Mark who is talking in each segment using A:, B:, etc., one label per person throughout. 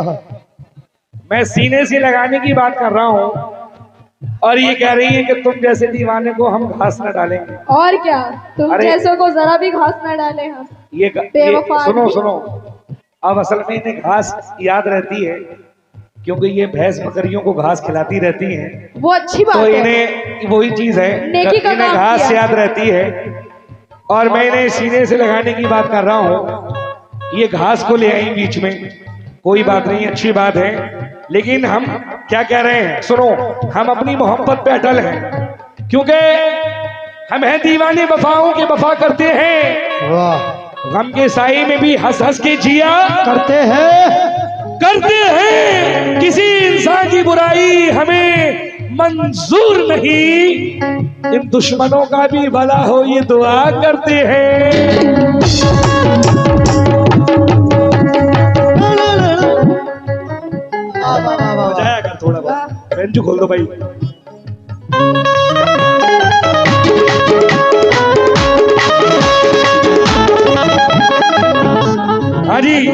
A: मैं सीने से लगाने की बात कर रहा हूँ और ये कह रही है कि तुम जैसे दीवाने को हम घास न डालेंगे।
B: और क्या, तुम जैसों को जरा भी घास न डालें हम।
A: ये सुनो सुनो, अब असल में इन्हें घास याद रहती है क्योंकि ये भैंस बकरियों को घास खिलाती रहती हैं।
B: वो अच्छी बात
A: तो
B: है।
A: इन्हें वही चीज है, इन्हें घास याद रहती है और मैं इन्हें सीने से लगाने की बात कर रहा हूँ। ये घास को ले आई बीच में, कोई बात नहीं, अच्छी बात है। लेकिन हम क्या कह रहे हैं, सुनो, हम अपनी मोहब्बत पे अटल हैं क्योंकि हम हैं दीवाने वफाओं के, वफा करते हैं। गम के साए में भी हंस हंस के जिया करते हैं। किसी इंसान की बुराई हमें मंजूर नहीं, इन दुश्मनों का भी भला हो ये दुआ करते हैं। बजाया कर थोड़ा बहुत, बेंचू खोल दो भाई। हाँ जी,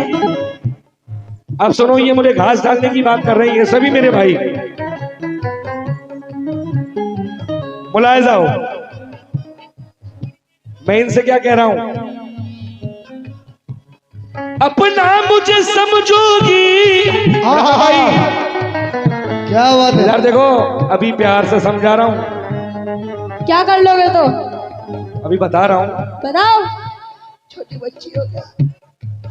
A: अब सुनो, ये मुझे घास डालने की बात कर रही है। सभी मेरे भाई मुलायजा हो, मैं इनसे क्या कह रहा हूं, अपना मुझे समझोगी। भाई
C: क्या बात है
A: यार, देखो अभी प्यार से समझा रहा हूं।
B: क्या कर लोगे तो
A: अभी बता रहा हूं।
B: बताओ। छोटी बच्ची हो क्या?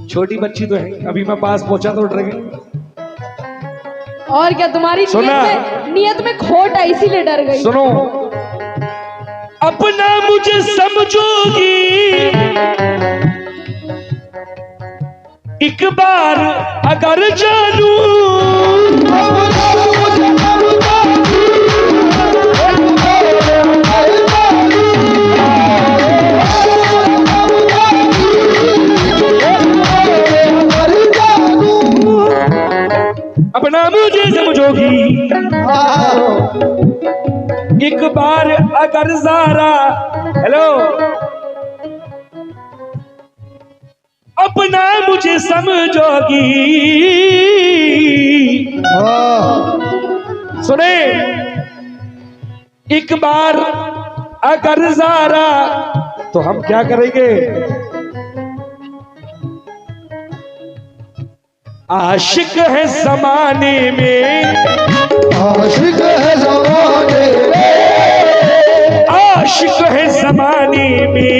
A: छोटी बच्ची तो है, अभी मैं पास पहुंचा तो डर गई।
B: और क्या, तुम्हारी नियत में खोट है इसीलिए डर गई।
A: सुनो, अपना मुझे समझोगी एक बार अगर जानू, अपना मुझे समझोगी एक बार अगर ज़रा, हेलो, अपना मुझे समझोगी। सुने, एक बार अगर ज़रा, तो हम क्या करेंगे, आशिक है ज़माने में,
C: आशिक है ज़माने में,
A: आशिक है ज़माने में,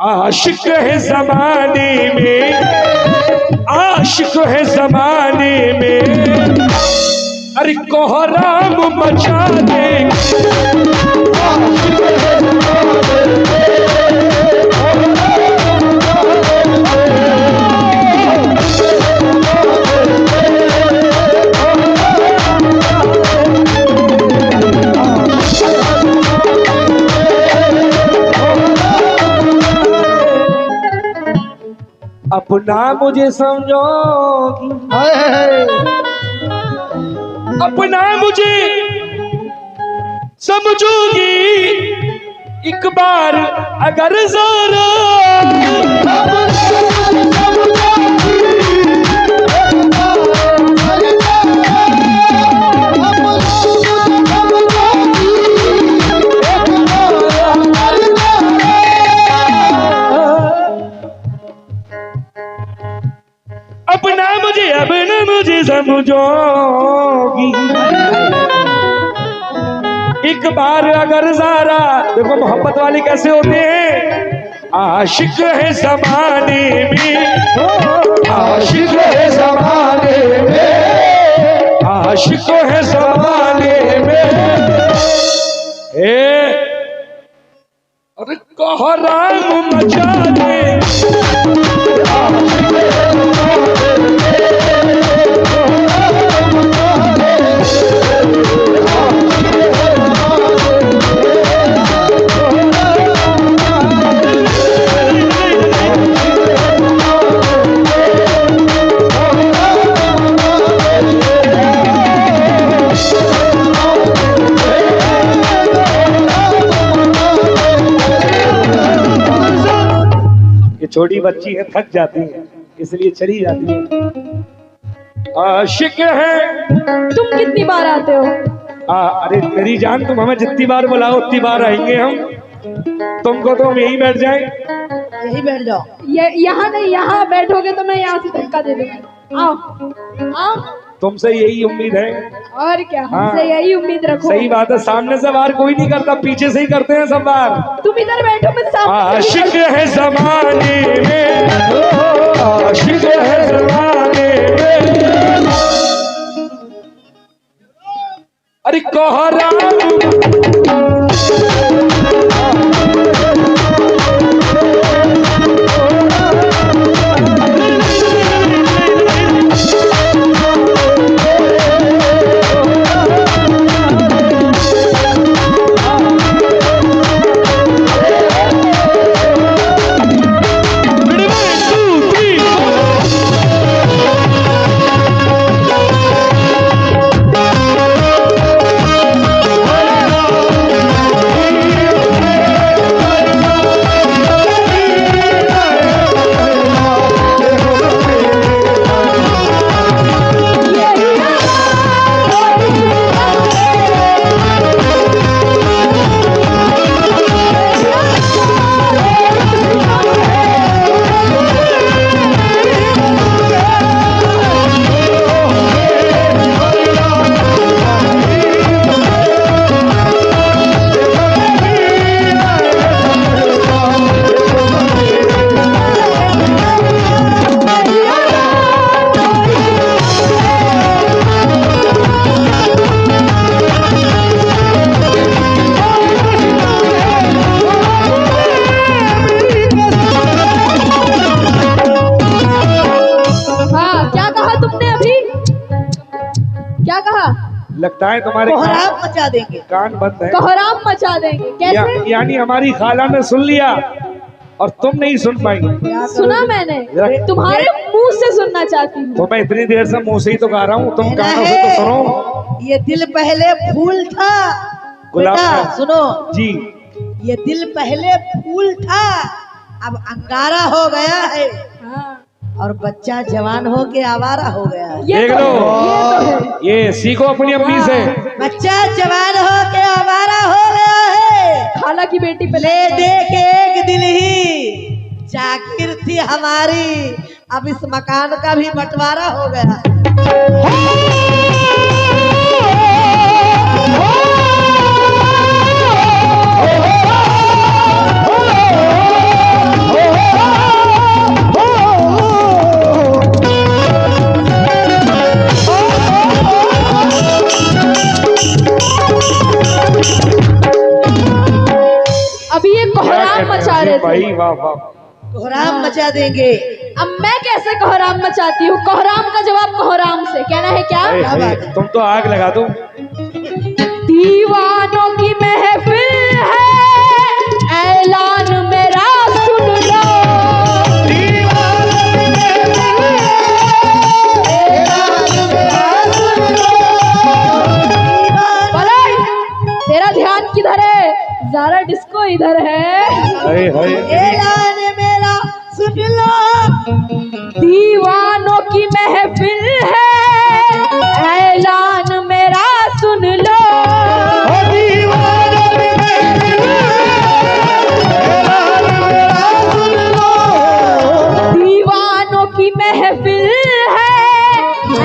A: आशिक है ज़माने में, आशिक है ज़माने में, अरे कोहराम मचा दे। आशिक है ज़माने में, अपना मुझे समझोगी, अपना मुझे समझोगी एक बार अगर ज़रा, अपना मुझे समझोगी एक बार अगर ज़रा। देखो मोहब्बत वाले कैसे होते हैं, आशिक है ज़माने में, आशिक है ज़माने में, आशिक है ज़माने में, अरे कोहराम मचा दे। छोटी बच्ची है, थक जाती है इसलिए चली जाती है। आशिक है।
B: तुम कितनी बार आते हो?
A: अरे मेरी जान, तुम हमें जितनी बार बुलाओ उतनी बार आएंगे हम। तुमको तो हम यहीं बैठ जाए।
D: यही बैठ जाओ।
B: यहाँ नहीं, यहाँ बैठोगे तो मैं यहाँ से धक्का दे दूंगा। आओ आओ।
A: तुमसे यही उम्मीद है।
B: और क्या,
A: हाँ।
B: हमसे यही उम्मीद रखो।
A: सही बात है, सामने से बार कोई नहीं करता, पीछे से ही करते हैं सब बार।
B: तुम इधर बैठो, मैं सामने।
A: आशिक है ज़माने में, आशिक है ज़माने में। अरे कोहरा लगता है तुम्हारे
D: कोहराम मचा देंगे।
A: कान बंद है।
B: कोहराम मचा देंगे कैसे?
A: यानी हमारी खाला ने सुन लिया और तुम नहीं सुन पाएंगे।
B: सुना मैंने, तुम्हारे मुंह से सुनना चाहती हूँ।
A: तो मैं इतनी देर से मुंह से ही तो गा रहा हूँ, तुम कानों से तो सुनो।
D: ये दिल पहले फूल था, बेटा सुनो
A: जी,
D: ये दिल पहले फूल था, अब अंगारा हो गया है।
B: हाँ।
D: और बच्चा जवान हो के आवारा हो गया है।
A: देख लो, ये सीखो अपनी अम्मी से।
D: बच्चा जवान हो के आवारा हो गया है।
B: खाला की बेटी पे
D: ले दे के एक दिन ही जाकिर थी हमारी, अब इस मकान का भी बंटवारा हो गया।
B: अभी ये कोहराम मचा रहे थे।
A: वाह वाह,
D: कोहराम मचा देंगे।
B: अब मैं कैसे कोहराम मचाती हूँ? कोहराम का जवाब कोहराम से। कहना है क्या?
A: तुम तो आग लगा दो।
B: दीवानों की महफिल है, ऐलान मेरा सुन लो। तेरा ध्यान किधर है? ज़ारा डिस्को इधर है।
D: ऐलान मेरा सुन लो।
B: दीवानों की महफिल है, ऐलान मेरा सुन लो।
C: दीवानों की महफिल है, ऐलान मेरा सुन लो।
B: दीवानों की महफिल है,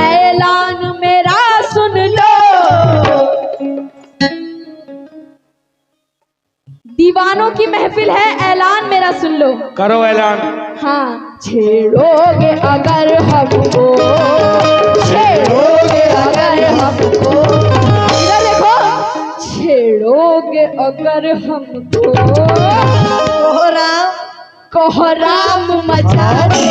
B: ऐलान मेरा सुन लो। दीवानों की महफिल है, ऐलान मेरा सुन लो।
A: करो ऐलान।
B: हाँ। छेड़ोगे अगर हमको, छेड़ोगे अगर हमको, इधर देखो, छेड़ोगे अगर हमको,
D: कोहराम
B: कोहराम मचा दे।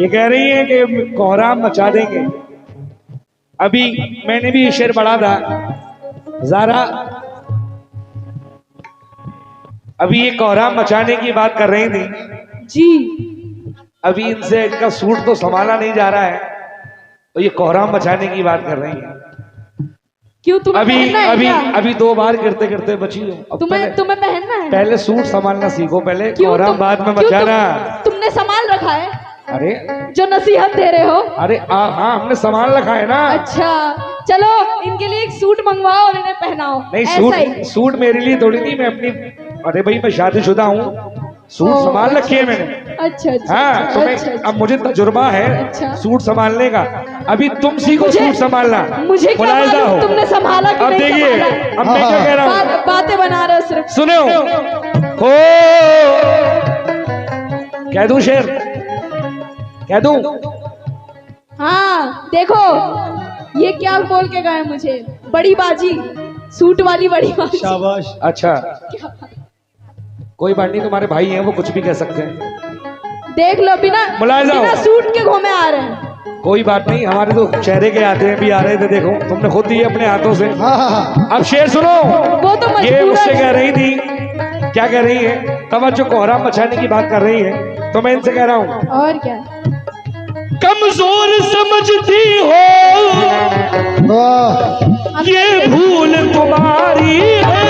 A: ये कह रही है कि कोहराम मचा देंगे। अभी मैंने भी शेर पढ़ा था ज़ारा, अभी ये कोहराम मचाने की बात कर रही थी
B: जी।
A: अभी इनसे इनका सूट तो संभाला नहीं जा रहा है, तो ये कोहराम मचाने की बात कर रही है।
B: क्यों तुम्हें
A: अभी
B: पहनना है
A: अभी
B: क्या?
A: अभी 2 बार गिरते गिरते बची हो। अब
B: तुम्हें पहनना है?
A: पहले सूट संभालना सीखो, पहले
B: क्यों
A: कोहराम बाद में
B: क्यों
A: मचाना।
B: तुमने संभाल रखा है
A: अरे
B: जो नसीहत दे रहे हो?
A: अरे हाँ हमने संभाल रखा है ना।
B: अच्छा चलो इनके लिए एक सूट मंगवाओ और इन्हें पहनाओ।
A: नहीं
B: ऐसा ही।
A: सूट मेरे लिए थोड़ी नहीं, मैं अपनी, अरे भाई मैं शादीशुदा हूँ, सूट
B: ओह,
A: संभाल रखी है मैंने।
B: अच्छा अच्छा
A: हाँ तो मैं,
B: अच्छा,
A: अब मुझे तजुर्बा है
B: अच्छा।
A: सूट संभालने का। अभी तुम सीखो
B: मुझे-
A: सूट संभालना,
B: मुझे क्या
A: मुलाहिजा
B: मालूम
A: हो।
B: तुमने संभाला कि
A: अब
B: नहीं
A: देखिए
B: संभाला।
A: अब मैं क्या कह रहा हूँ,
B: बातें बना रहे हो सिर्फ।
A: सुनो हो, कह दूं शेर, कह दूं?
B: हाँ देखो ये क्या बोल के गए मुझे, बड़ी बाजी, सूट वाली बड़ी बाजी।
C: शाबाश।
A: अच्छा कोई बात नहीं, तुम्हारे भाई हैं वो कुछ भी कह सकते हैं।
B: देख लो बिना
A: मुलाहिजा हो।
B: बिना सूट के घूमे आ रहे हैं।
A: कोई बात नहीं, हमारे तो चेहरे के आते हैं भी आ रहे थे, देखो तुमने खुद दिए अपने हाथों से।
C: हाँ हाँ हाँ।
A: अब शेर सुनो,
B: वो तो
A: ये
B: मजबूरन।
A: मुझसे कह रही थी, क्या कह रही है, तवज्जो कोहराम मचाने की बात कर रही है, तो मैं इनसे कह रहा हूँ
B: और क्या?
A: कमजोर समझती हो
C: वाह।
A: ये भूल तुम्हारी है।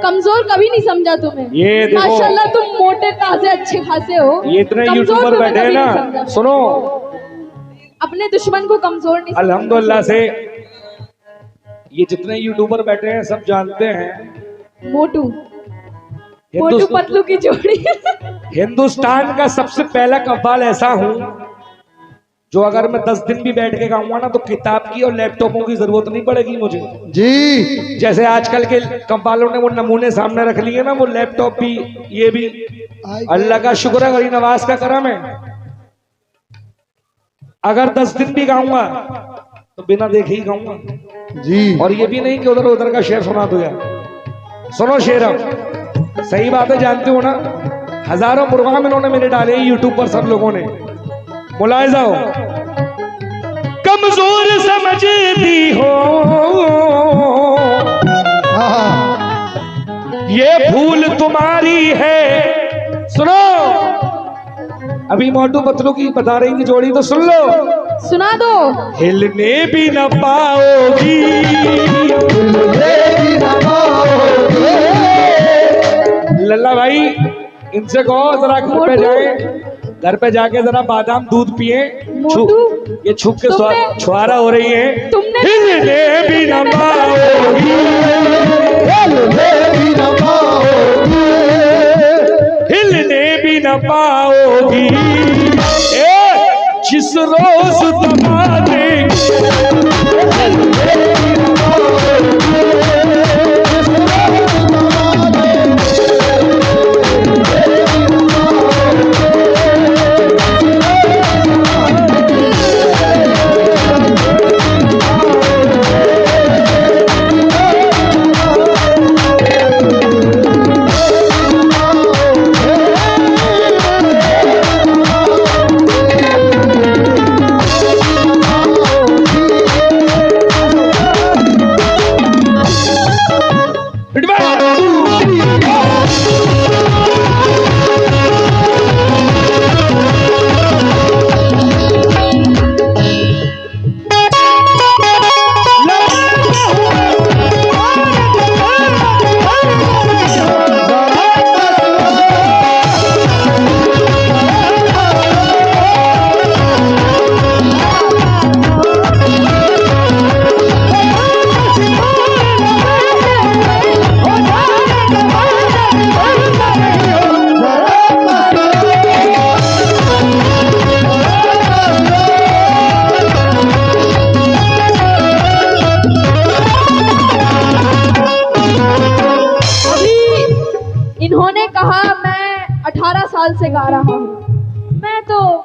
B: कमजोर कभी नहीं समझा तुम्हें।
A: ये देखो,
B: माशाल्लाह तुम मोटे ताजे अच्छे खासे हो।
A: ये इतने
B: कमजोर
A: यूट्यूबर
B: तुम्हें
A: बैठे हैं
B: कभी
A: ना,
B: नहीं समझा।
A: सुनो
B: अपने दुश्मन को कमजोर नहीं समझा।
A: अल्हम्दुलिल्लाह से ये जितने यूट्यूबर बैठे हैं सब जानते हैं
B: मोटू मोटू
A: हिंदुस्तान
B: पतलू की जोड़ी।
A: हिंदुस्तान का सबसे पहला कव्वाल ऐसा हूं जो अगर मैं 10 दिन भी बैठ के गाऊंगा ना तो किताब की और लैपटॉपों की जरूरत नहीं पड़ेगी मुझे।
C: जी।
A: जैसे आजकल के कव्वालों ने वो नमूने सामने रख लिए ना, वो लैपटॉप भी, ये भी अल्लाह का शुक्र है, गरीब नवाज का करम है। अगर 10 दिन भी गाऊंगा तो बिना देखे ही गाऊंगा।
C: जी।
A: और ये भी नहीं कि उधर उधर का शेर सुना दो यार। सुनो शेर, अब सही बात है, जानते हो ना, हजारों प्रोग्राम इन्होंने मेरे डाले यूट्यूब पर सब लोगों ने। मुलाहिजा हो, कमजोर समझती हो
C: हाँ हाँ।
A: ये भूल तुम्हारी है। सुनो, अभी मोटू पतलू की बता रही थी जोड़ी, तो सुन लो।
B: सुना दो।
A: हिलने भी न पाओगी, लल्ला भाई इनसे कहो जरा घर पे जाए, घर पे जाके जरा बादाम दूध पिए।
B: मोटू,
A: ये छुप के
B: तुमने-
A: छुआरा हो रही है।
B: तुमने
A: हिलने भी न पाओगी, हिलने भी न पाओगी, जिस रोज दबा देंगे।
B: साल से गा रहा हूँ। मैं तो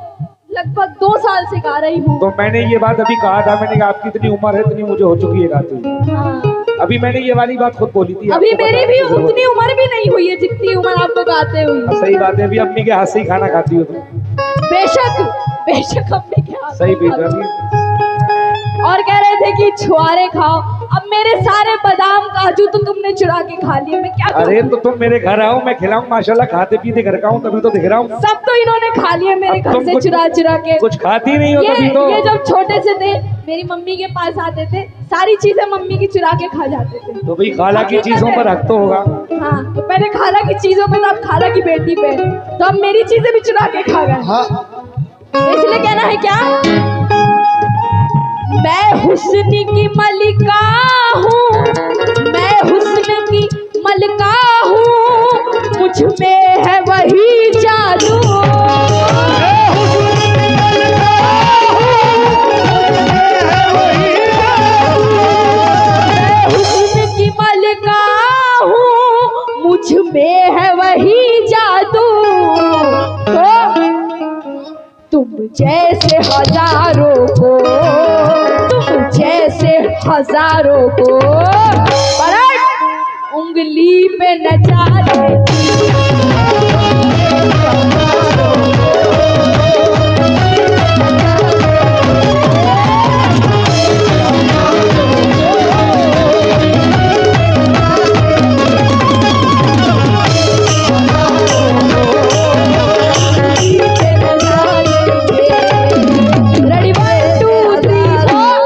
B: लगभग 2 साल से गा रही हूँ।
A: तो मैंने ये बात अभी कहा था, मैंने कहा आपकी इतनी उम्र है, इतनी मुझे हो चुकी है गाती हुई।
B: हाँ।
A: अभी मैंने ये वाली बात खुद बोली थी।
B: अभी
A: आपको
B: मेरी
A: बताने
B: भी
A: की जरूरत
B: उतनी उम्र भी नहीं हुई है जितनी उम्र आपको गाते हुई।
A: सही बात है, अभी अम्मी के हाथ से ही खाना खाती हो तुम।
B: बेशक बेशक अम्मी के हाथ
A: सही
B: से
A: बेटा।
B: खाती। और कह रहे थे कि छुआरे खाओ। अब मेरे सारे बादाम काजू तो तुमने चुरा के खा लिए, मैं क्या करूं?
A: अरे तो तुम मेरे घर आओ, मैं खिलाऊं, माशाल्लाह खाते पीते घर का हूँ, तभी तो दिख रहा हूँ।
B: सब तो इन्होंने खा लिए मेरे
A: अब
B: घर
A: तुम
B: से
A: कुछ-
B: चुरा चुरा के।
A: कुछ खाती नहीं हो तभी तो।
B: ये जब छोटे से थे मेरी मम्मी के पास आते थे, सारी चीजें मम्मी की चुरा के खा जाते थे।
A: तो भाई खाला की चीजों पर हक तो होगा।
B: हाँ, तो पहले खाला की चीजों पे तो अब खाला की बेटी पे, तो अब मेरी चीजें भी चुरा के खा गए।
C: हाँ
B: इसलिए कहना है क्या, मैं हुस्न की मलिका हूँ, मैं हुस्न की मलिका हूँ, मुझ में है वही जादू। मैं हुस्न की मलिका हूँ, मुझ में है वही जादू। तो तुम जैसे हजारों को, तुम जैसे हजारों को पलट उंगली पे नचा देती। Ready, 1, 2, 3, 4.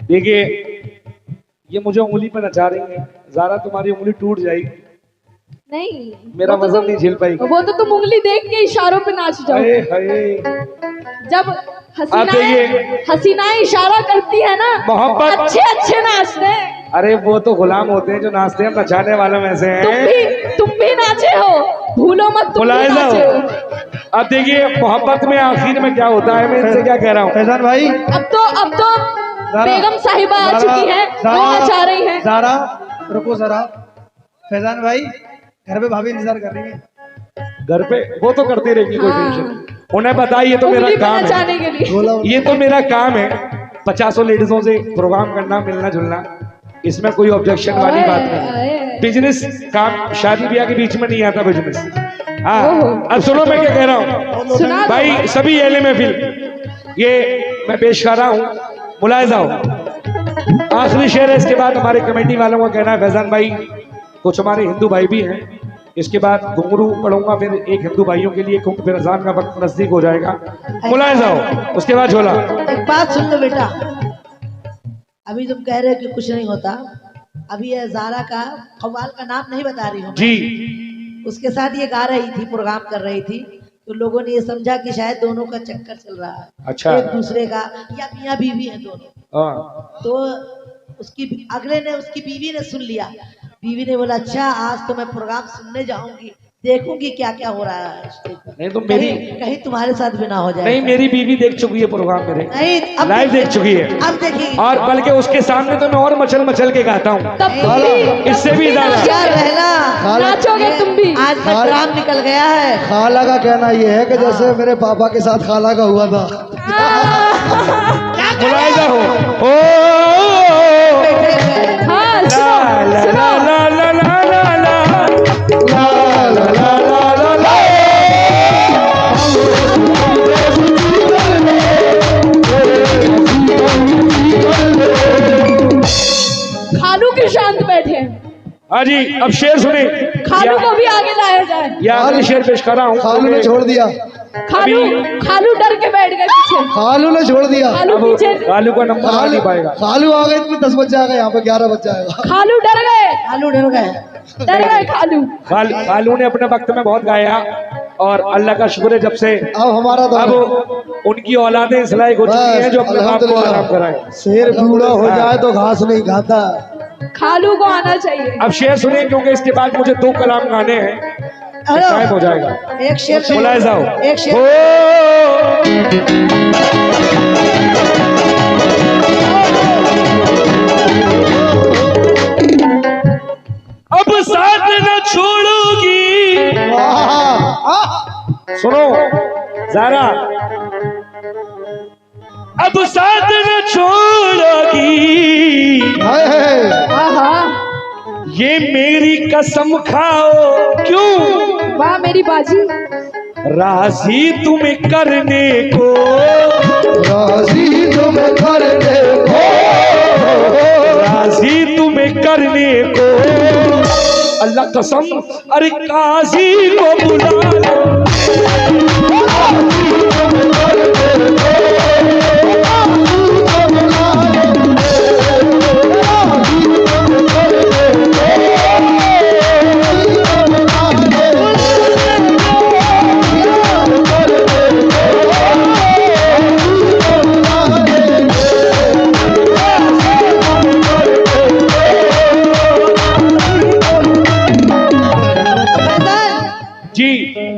A: देखिए ये मुझे उंगली पर नचा रही है, ज़ारा तुम्हारी उंगली टूट जाएगी,
B: नहीं
A: मेरा
B: वो तो
A: वजन
B: तुम-
A: नहीं झेल पाएगी।
B: वो तो तुम उंगली देख के इशारों पे नाच जाओ।
A: अरे हाय,
B: जब
A: आप देखिए।
B: हसीनाएं इशारा करती है ना,
A: मोहब्बत-
B: अच्छे अच्छे नाचते हैं।
A: अरे वो तो गुलाम होते हैं जो नाचते हैं, नचाने वालों में से हैं।
B: तुम भी नाचे हो, भूलो मत तुम भी
A: मुलायजा
B: नाचे
A: हो।
B: हो।
A: अब देखिए मोहब्बत में आखिर में क्या होता है, मैं इनसे क्या कह रहा हूँ।
C: फैजान भाई,
B: अब तो बेगम साहिबा आ चुकी है, वो नचा रही है।
C: ज़ारा रुको जरा। फैजान भाई घर पे भाभी इंतजार कर रही है।
A: घर पे वो तो करती रहेगी, कोई
B: हाँ।
A: टेंशन। उन्हें बताइए तो मेरा
B: उंगली पे
A: काम
B: नचाने
A: है,
B: के लिए।
C: बोला
A: ये तो मेरा काम है। 50 लेडीजों से प्रोग्राम करना, मिलना जुलना, इसमें कोई ऑब्जेक्शन वाली बात नहीं। बिजनेस काम शादी ब्याह के बीच में नहीं आता बिजनेस। हाँ अब सुनो मैं क्या कह रहा हूँ
B: सुना दो।
A: भाई, सभी एले महफिल ये मैं पेश कर रहा हूँ, मुलायजा हो। आखिरी शेर है, इसके बाद हमारे कमेटी वालों का कहना है। फैजान भाई कुछ हमारे हिंदू भाई भी हैं, इसके बाद घुंघरू पढ़ूंगा, फिर एक हिंदू भाइयों के लिए, क्योंकि फिर अजान का वक्त नजदीक हो जाएगा। मुलायजा हो, उसके बाद झोला।
D: एक बात सुन लो बेटा, अभी तुम कह रहे हो कि कुछ नहीं होता, अभी ये ज़ारा का कव्वाल का नाम नहीं बता रही हूँ मैं।
A: जी
D: उसके साथ ये गा रही थी, प्रोग्राम कर रही थी, तो लोगों ने ये समझा कि शायद दोनों का चक्कर चल रहा है,
A: अच्छा।
D: एक दूसरे का, या मियाँ बीवी है दोनों।
A: हाँ।
D: तो उसकी अगले ने, उसकी बीवी ने सुन लिया। बीवी ने बोला अच्छा आज तो मैं प्रोग्राम सुनने जाऊंगी, देखूंगी क्या क्या हो रहा है स्टेज पर।
A: नहीं तो मेरी
D: कहीं तुम्हारे साथ भी ना हो जाए।
A: नहीं, मेरी बीवी देख चुकी है प्रोग्राम मेरे,
D: नहीं, अब
A: लाइव देख चुकी है।
D: अब देखिए,
A: और बल्कि उसके सामने तो मैं और मचल मचल के गाता हूँ,
B: तब तुम भी
A: इससे भी ज्यादा।
D: क्या रहना,
B: नाचोगे तुम भी।
D: आज का ड्राम निकल गया है।
C: खाला का कहना ये है कि जैसे मेरे पापा के साथ खाला का हुआ था।
A: मुलायजा हो। ओ
B: हाँ
A: ला
B: सुनो
A: ला
B: सुनो।
A: ला ला ला ला ला ला ला ला
B: भी शांत बैठे हैं।
A: हाँ जी, अब शेर सुने।
B: खालू को भी आगे लाया जाए।
A: या अगले शेर पेश कर रहा हूँ।
C: खालू ने छोड़ दिया,
B: खालू डर के बैठ गए पीछे।
C: खालू ने छोड़ दिया।
B: खालू पीछे,
A: खालू का नंबर आ नहीं पाएगा।
C: खालू आ गए तो 10 बज जाएगा, यहाँ पे 11 बज जाएगा।
B: खालू डर गए,
D: खालू डर गए,
B: खालू।
A: खालू ने अपने वक्त में बहुत गाया और अल्लाह का शुक्र है जब से
C: अब हमारा दौर
A: अब उनकी औलादें इस लायक हो चुकी हैं जो अपने बाप को आराम कराएं।
C: शेर बूढ़ा हो जाए तो घास नहीं खाता।
B: खालू को आना चाहिए।
A: अब शेर सुनिए, क्योंकि इसके बाद मुझे 2 कलाम गाने हैं, टाइम हो जाएगा।
D: एक शेर
A: बुलाए जाओ।
D: एक शेर।
A: अब साथ न छोड़ोगी। सुनो ज़रा, अब साथ न छोड़ोगी, ये मेरी कसम खाओ। क्यों?
B: वाह मेरी बाजी।
A: राजी तुम्हें करने को,
C: राजी तुम्हें करने को,
A: राजी तुम्हें करने को, अल्लाह कसम। अरे काजी को बुला लो।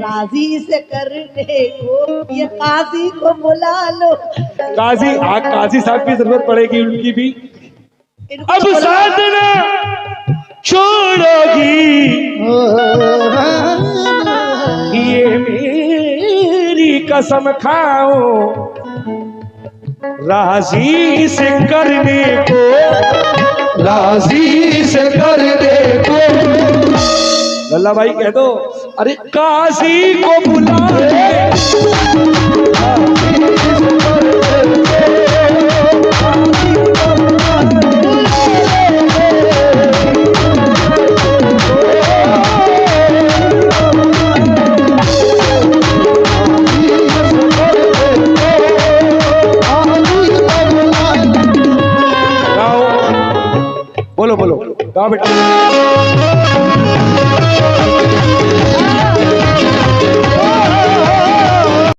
D: काजी से करने को, ये काजी को बुला लो।
A: काजी साहब की जरूरत पड़ेगी, उनकी भी। अब साथ न छोड़ोगी, ये मेरी कसम खाओ। राजी से करने को, राजी से करने को। लल्ला भाई कह दो, अरे काजी को बुला ले। बोलो बोलो, गाओ बेटा।